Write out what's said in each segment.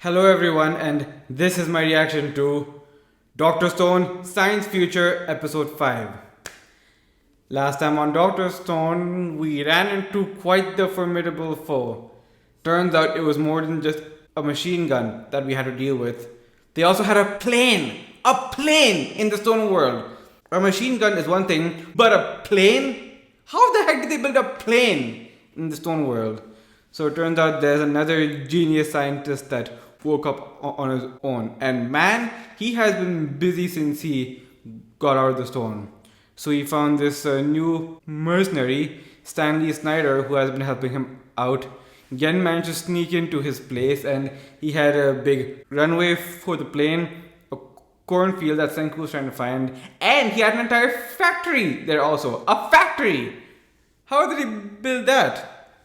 Hello everyone, and this is my reaction to Dr. Stone Science Future Episode 5. Last time on Dr. Stone, we ran into quite the formidable foe. Turns out it was more than just a machine gun that we had to deal with. They also had a plane! A plane in the Stone world! A machine gun is one thing, but a plane? How the heck did they build a plane in the Stone world? So it turns out there's another genius scientist that woke up on his own. And man, he has been busy since he got out of the stone. So he found this new mercenary, Stanley Snyder, who has been helping him out. Gen managed to sneak into his place, and he had a big runway for the plane, a cornfield that Senku was trying to find, and he had an entire factory there also. A factory! How did he build that?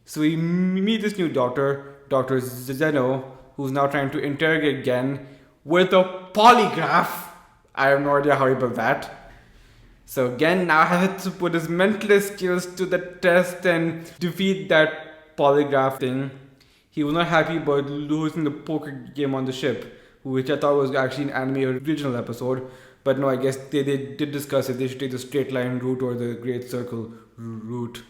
So we meet this new doctor, Dr. Zeno, who's now trying to interrogate Gen with a polygraph. I have no idea how he built that. So Gen now has to put his mentalist skills to the test and defeat that polygraph thing. He was not happy about losing the poker game on the ship, which I thought was actually an anime original episode. But no, I guess they did discuss if they should take the straight line route or the great circle route.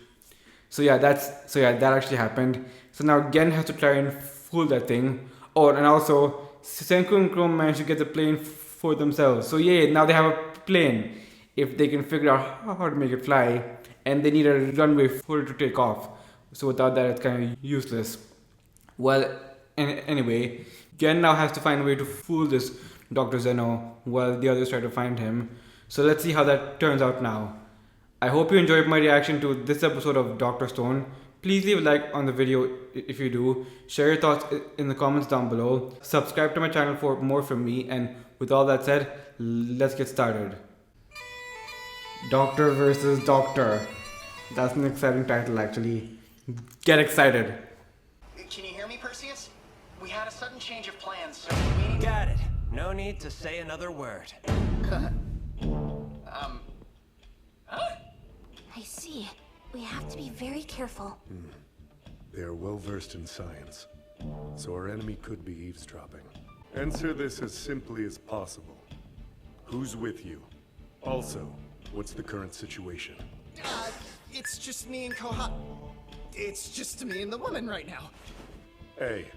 So yeah, that actually happened. So now Gen has to try and fool that thing. Oh, and also, Senku and Chrome managed to get the plane for themselves. So yeah, now they have a plane. If they can figure out how to make it fly, and they need a runway for it to take off. So without that, it's kind of useless. Well, anyway, Gen now has to find a way to fool this Dr. Zeno while the others try to find him. So let's see how that turns out now. I hope you enjoyed my reaction to this episode of Dr. Stone. Please leave a like on the video if you do. Share your thoughts in the comments down below. Subscribe to my channel for more from me. And with all that said, let's get started. Doctor versus Doctor. That's an exciting title actually. Get excited. Can you hear me, Perseus? We had a sudden change of plans, so we need... Got it. No need to say another word. I see. We have to be very careful. They are well versed in science, so our enemy could be eavesdropping. Answer this as simply as possible. Who's with you? Also, what's the current situation? It's just me and Koha. It's just me and the woman right now. A.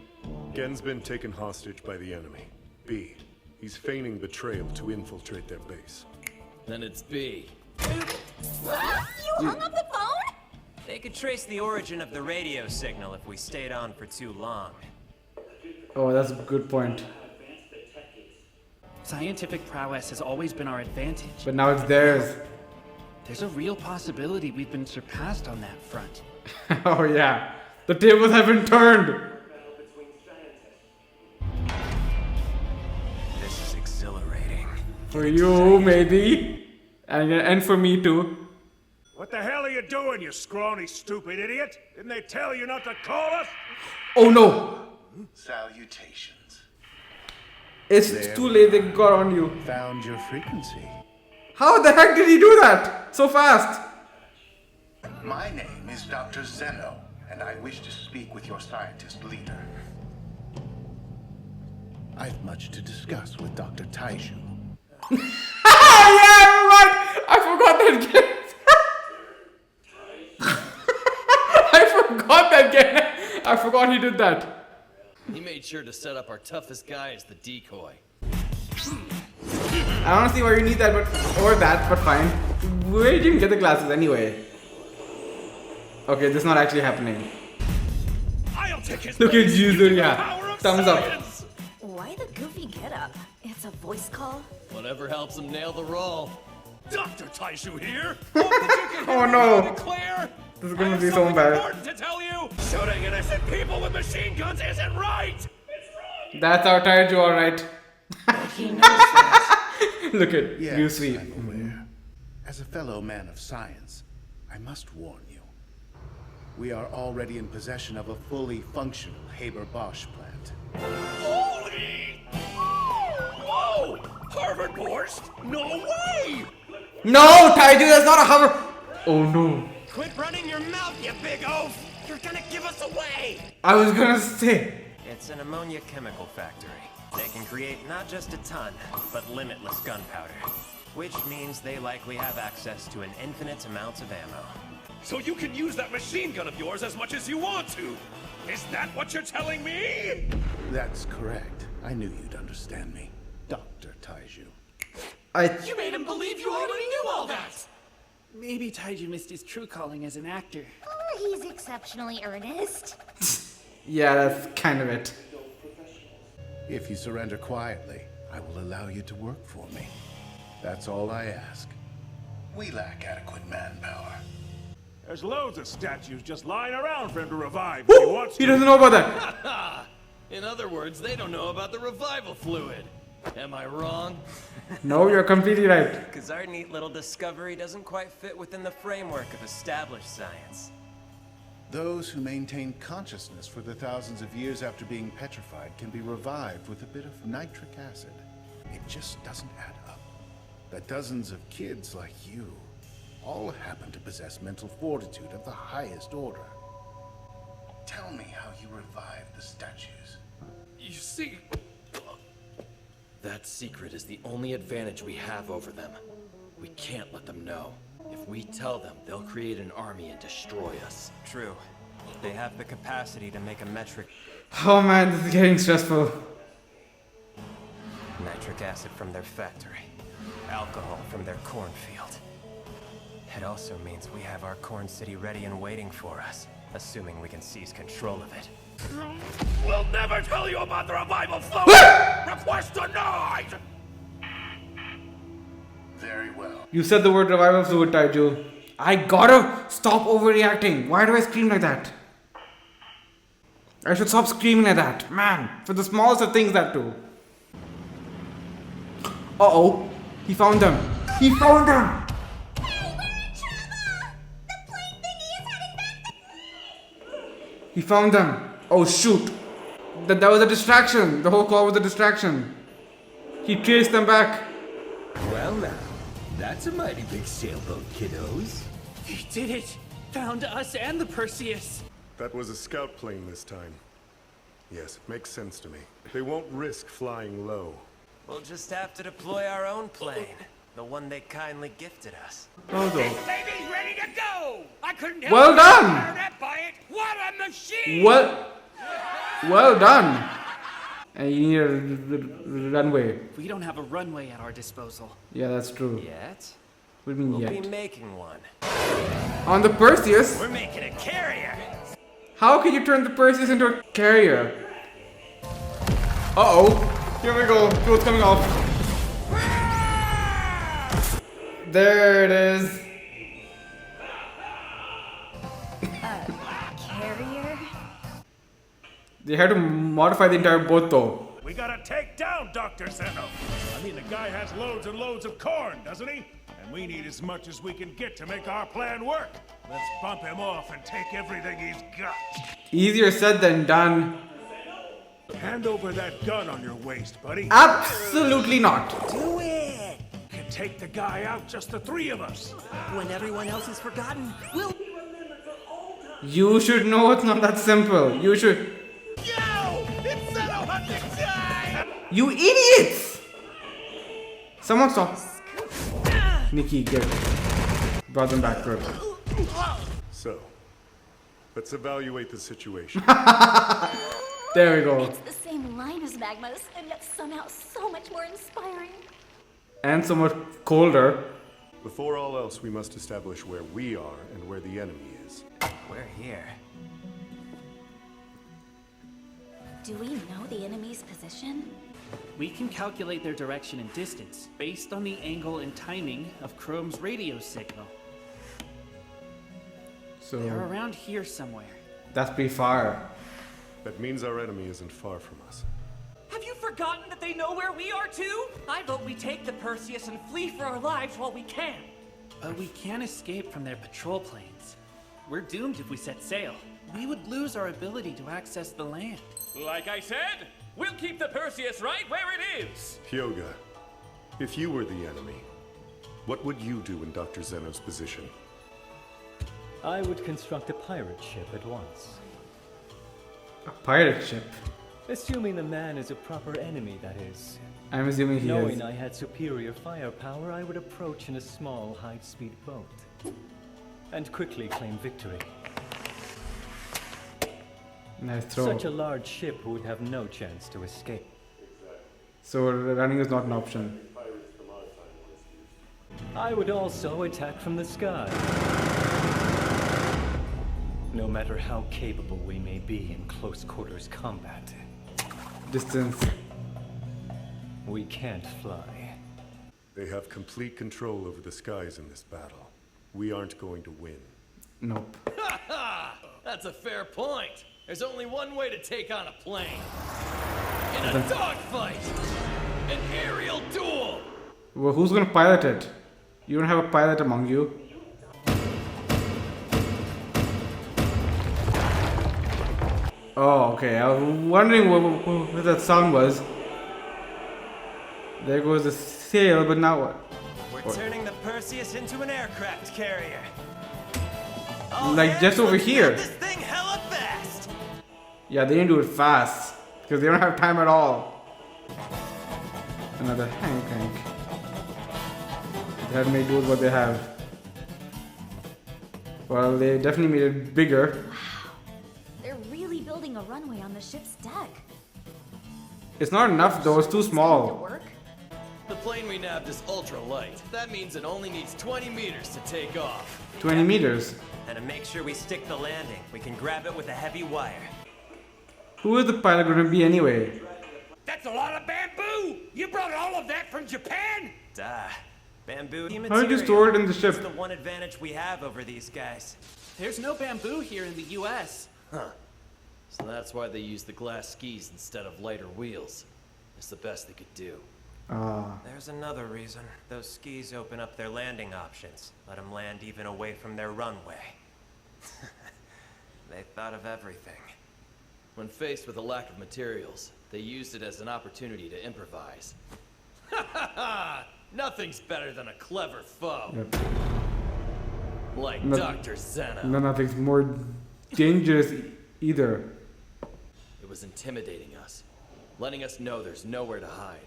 Gen's been taken hostage by the enemy. B. He's feigning betrayal to infiltrate their base. Then it's B. You hung up the phone? They could trace the origin of the radio signal if we stayed on for too long. Oh, that's a good point. Scientific prowess has always been our advantage. But now it's theirs. There's a real possibility we've been surpassed on that front. Oh yeah. The tables have been turned. This is exhilarating. For you, maybe. And for me too. What the hell are you doing, you scrawny, stupid idiot? Didn't they tell you not to call us? Oh no! Salutations. It's too late, they got on you. Found your frequency. How the heck did he do that? So fast? My name is Dr. Zeno, and I wish to speak with your scientist leader. I've much to discuss with Dr. Taij. Yeah, right! I forgot that game. I forgot that game. I forgot he did that. He made sure to set up our toughest guy as the decoy. I don't see why you need that, but fine. Where did you even get the glasses anyway? Okay, this is not actually happening. I'll take his Look at place you, using the yeah. power of Thumbs up. science. Why the goofy getup? It's a voice call? Whatever helps him nail the role. Dr. Taiju here. Oh no! Clear. This is gonna be so bad. Important to tell you. Shooting innocent people with machine guns isn't right. It's wrong. That's our Taiju, alright. He knows that. Look at you, Yes, sweet. I'm aware. As a fellow man of science, I must warn you. We are already in possession of a fully functional Haber-Bosch plant. Holy! Whoa! Harvard Borscht? No way! No, Taiju, that's not a hover. Oh no. Quit running your mouth, you big oaf! You're gonna give us away! I was gonna say. It's an ammonia chemical factory. They can create not just a ton, but limitless gunpowder. Which means they likely have access to an infinite amount of ammo. So you can use that machine gun of yours as much as you want to. Is that what you're telling me? That's correct. I knew you'd understand me. Dr. Taiju. You made him believe you already knew all that! Maybe Taiju missed his true calling as an actor. Oh, he's exceptionally earnest. Yeah, that's kind of it. If you surrender quietly, I will allow you to work for me. That's all I ask. We lack adequate manpower. There's loads of statues just lying around for him to revive if he Woo! wants He to. doesn't know about that. In other words, they don't know about the revival fluid. Am I wrong? No, you're completely right. Because our neat little discovery doesn't quite fit within the framework of established science. Those who maintain consciousness for the thousands of years after being petrified can be revived with a bit of nitric acid. It just doesn't add up. That dozens of kids like you all happen to possess mental fortitude of the highest order. Tell me how you revived the statues. You see, that secret is the only advantage we have over them. We can't let them know. If we tell them, they'll create an army and destroy us. True. They have the capacity to make a metric Oh man, this is getting stressful. nitric acid from their factory, alcohol from their cornfield. It also means we have our corn city ready and waiting for us, assuming we can seize control of it. We'll never tell you about the revival fluid! Request denied! Very well. You said the word revival fluid, Taiju. I gotta stop overreacting. Why do I scream like that? I should stop screaming like that. Man, for the smallest of things that do. Uh-oh. He found them. He found them! Hey, we're in trouble! The plane thingy is heading back to... He found them. Oh shoot. That was a distraction. The whole call was a distraction. He traced them back. Well now, that's a mighty big sailboat, kiddos. He did it! Found us and the Perseus! That was a scout plane this time. Yes, it makes sense to me. They won't risk flying low. We'll just have to deploy our own plane, the one they kindly gifted us. Oh, no. Baby's ready to go! I couldn't help Well but done! be fired up by it! What a machine! Well done. And you need a runway. We don't have a runway at our disposal. Yeah, that's true. Yet? What do you mean We'll yet? be making one. On the Perseus? We're making a carrier! How can you turn the Perseus into a carrier? Uh-oh. Here we go. Fuel's coming off. There it is. Carrier? They had to modify the entire boat though. We gotta take down Dr. Zeno. I mean, the guy has loads and loads of corn, doesn't he? And we need as much as we can get to make our plan work. Let's bump him off and take everything he's got. Easier said than done. Hand over that gun on your waist, buddy. Absolutely not. Do it! Can take the guy out, just the three of us. When everyone else is forgotten, we'll... You should know it's not that simple. You should... Yo! It's Zeno hunting time! You idiots! Someone stop. Nikki, get brought them back good. So, let's evaluate the situation. There we go. It's the same line as Magma's, and yet somehow so much more inspiring. And so much colder. Before all else, we must establish where we are and where the enemy is. We're here. Do we know the enemy's position? We can calculate their direction and distance based on the angle and timing of Chrome's radio signal. They're So around here somewhere. that's pretty far. That means our enemy isn't far from us. Have you forgotten that they know where we are too? I vote we take the Perseus and flee for our lives while we can. But we can't escape from their patrol planes. We're doomed if we set sail. We would lose our ability to access the land. Like I said, we'll keep the Perseus right where it is. Hyoga, if you were the enemy, what would you do in Dr. Zeno's position? I would construct a pirate ship at once. A pirate ship. Assuming the man is a proper enemy, that is. I'm assuming he Knowing is. I had superior firepower, I would approach in a small, high-speed boat. And quickly claim victory. Nice throw. Such a large ship would have no chance to escape. So running is not an option. I would also attack from the sky. No matter how capable we may be in close quarters combat. Distance. We can't fly. They have complete control over the skies in this battle. We aren't going to win. Nope. That's a fair point. There's only one way to take on a plane. In a dogfight! An aerial duel! Well, who's gonna pilot it? You don't have a pilot among you. Oh, okay. I was wondering what that sound was. There goes the sail, but now what? We're turning the Perseus into an aircraft carrier. Like just over here. This thing hella fast. Yeah, they didn't do it fast because they don't have time at all. Another hank. They had made do with what they have. Well, they definitely made it bigger. They're really building a runway on the ship's deck. It's not enough though, it's too To small. work? The plane we nabbed is ultra light. That means it only needs 20 meters to take off. 20 meters. And to make sure we stick the landing, we can grab it with a heavy wire. Who is the pilot going to be anyway? That's a lot of bamboo! You brought all of that from Japan? Duh. Bamboo How did you store it in the ship? It's the one advantage we have over these guys. There's no bamboo here in the US. Huh. So that's why they use the glass skis instead of lighter wheels. It's the best they could do. There's another reason. Those skis open up their landing options. Let them land even away from their runway. They thought of everything. When faced with a lack of materials, they used it as an opportunity to improvise. Ha ha ha! Nothing's better than a clever foe. Yep. Like No- Dr. Zeno. No, nothing's more dangerous either. It was intimidating us, letting us know there's nowhere to hide.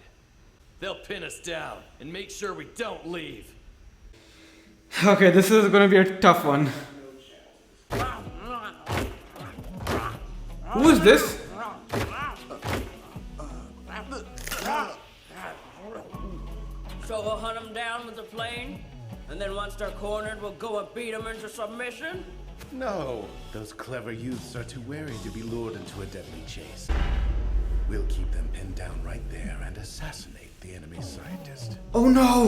They'll pin us down and make sure we don't leave. Okay, this is going to be a tough one. Who is this? So we'll hunt them down with the plane, and then once they're cornered, we'll go and beat them into submission? No, those clever youths are too wary to be lured into a deadly chase. We'll keep them pinned down right there and assassinate the enemy scientist. Oh no!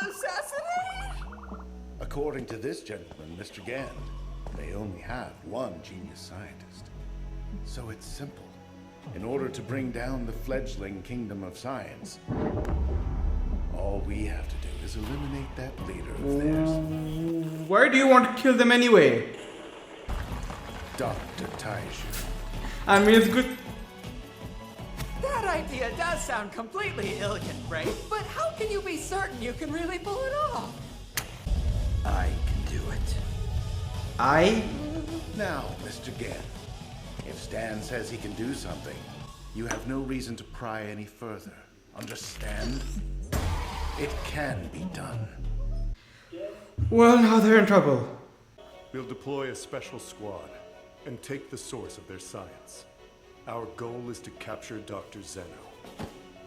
Assassinate? According to this gentleman, Mr. Gand, they only have one genius scientist. So it's simple. In order to bring down the fledgling kingdom of science, all we have to do is eliminate that leader of theirs. Why do you want to kill them anyway? Dr. Taij. I mean, it's good. That idea does sound completely alien, right? But how can you be certain you can really pull it off? I can do it. I? Now, Mr. Gand, if Stan says he can do something, you have no reason to pry any further. Understand? It can be done. Well, now they're in trouble. We'll deploy a special squad and take the source of their science. Our goal is to capture Dr. Zeno.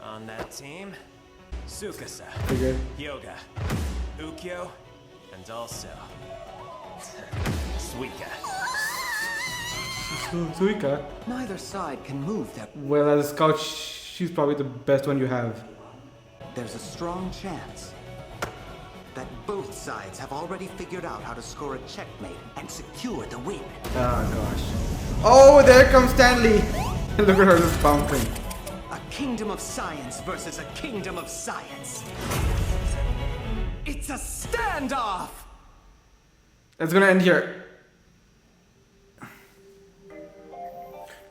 On that team, Tsukasa, Okay. Yoga, Ukyo, and also Suika. Suika. Neither side can move that. Well, as a scout, she's probably the best one you have. There's a strong chance that both sides have already figured out how to score a checkmate and secure the win. Oh gosh. Oh, there comes Stanley. Look at her just bouncing. A kingdom of science versus a kingdom of science. It's a standoff! It's gonna end here.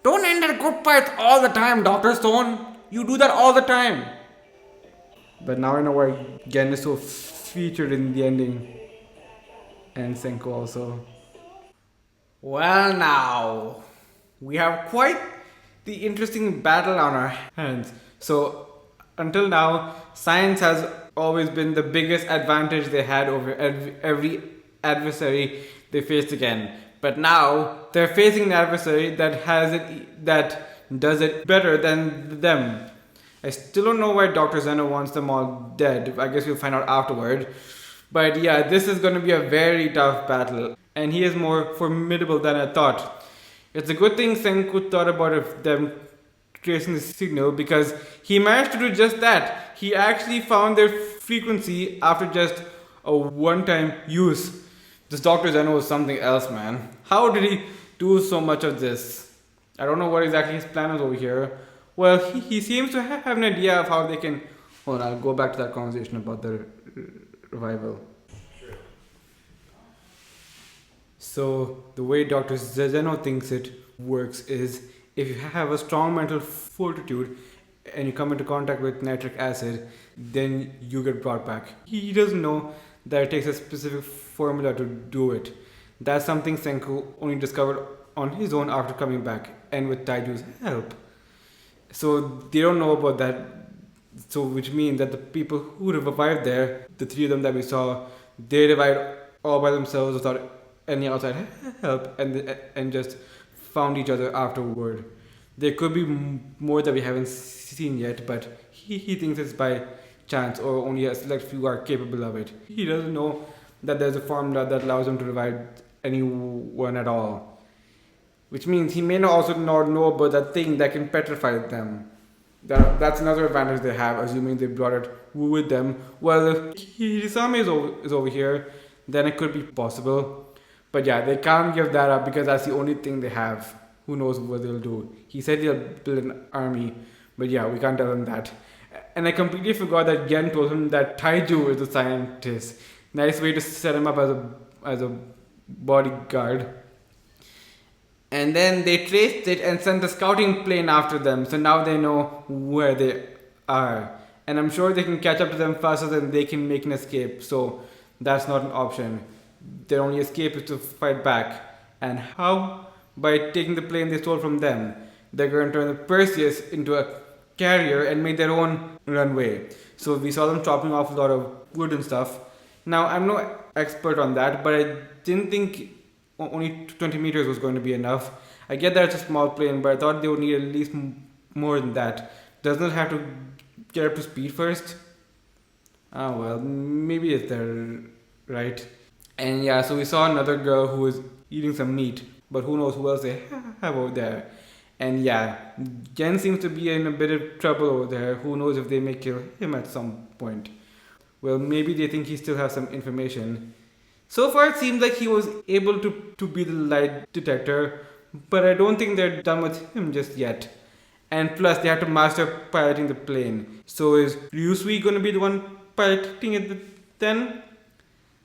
Don't end at good fights all the time, Dr. Stone. You do that all the time. But now I know why Gen is so featured in the ending. And Senko also. Well now, we have quite the interesting battle on our hands. So until now, science has always been the biggest advantage they had over every adversary they faced again. But now they're facing an adversary that does it better than them. I still don't know why Dr. Zeno wants them all dead. I guess we'll find out afterward. But yeah, this is going to be a very tough battle, and he is more formidable than I thought. It's a good thing Senku thought about them tracing the signal, because he managed to do just that. He actually found their frequency after just a one-time use. This Dr. Zeno was something else, man. How did he do so much of this? I don't know what exactly his plan is over here. Well, he seems to have an idea of how they can... Hold on, I'll go back to that conversation about the revival. So, the way Dr. Zeno thinks it works is, if you have a strong mental fortitude and you come into contact with nitric acid, then you get brought back. He doesn't know that it takes a specific formula to do it. That's something Senku only discovered on his own after coming back, and with Taiju's help. So they don't know about that, so which means that the people who revived there, the three of them that we saw, they revived all by themselves without any outside help, and just found each other afterward. There could be more that we haven't seen yet, but he thinks it's by chance, or only a select few are capable of it. He doesn't know that there's a formula that allows him to revive anyone at all. Which means he may also not know about that thing that can petrify them. That's another advantage they have, assuming they brought it with them. Well, if Hisame is over here, then it could be possible. But yeah, they can't give that up because that's the only thing they have. Who knows what they'll do. He said he'll build an army, but yeah, we can't tell him that. And I completely forgot that Gen told him that Taiju is the scientist. Nice way to set him up as a bodyguard. And then they traced it and sent a scouting plane after them, so now they know where they are. And I'm sure they can catch up to them faster than they can make an escape, so that's not an option. Their only escape is to fight back. And how? By taking the plane they stole from them. They're going to turn the Perseus into a carrier and make their own runway. So we saw them chopping off a lot of wood and stuff. Now, I'm no expert on that, but I didn't think only 20 meters was going to be enough. I get that it's a small plane, but I thought they would need at least more than that. Doesn't it have to get up to speed first? Oh well, maybe it's there, right? And yeah, so we saw another girl who was eating some meat, but who knows who else they have over there. And yeah, Gen seems to be in a bit of trouble over there. Who knows if they may kill him at some point. Well, maybe they think he still has some information. So far it seems like he was able to be the light detector, but I don't think they're done with him just yet. And plus they have to master piloting the plane. So is Ryusui going to be the one piloting it then?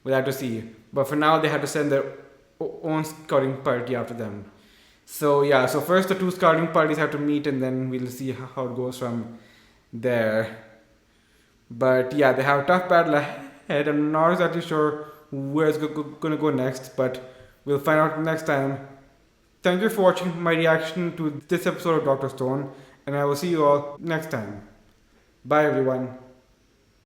We'll have to see. But for now they have to send their own scouting party after them. So yeah, so first the two scouting parties have to meet, and then we'll see how it goes from there. But yeah, they have a tough battle ahead. I'm not exactly sure where it's gonna go next, but we'll find out next time. Thank you for watching my reaction to this episode of Dr. Stone, and I will see you all next time. Bye everyone.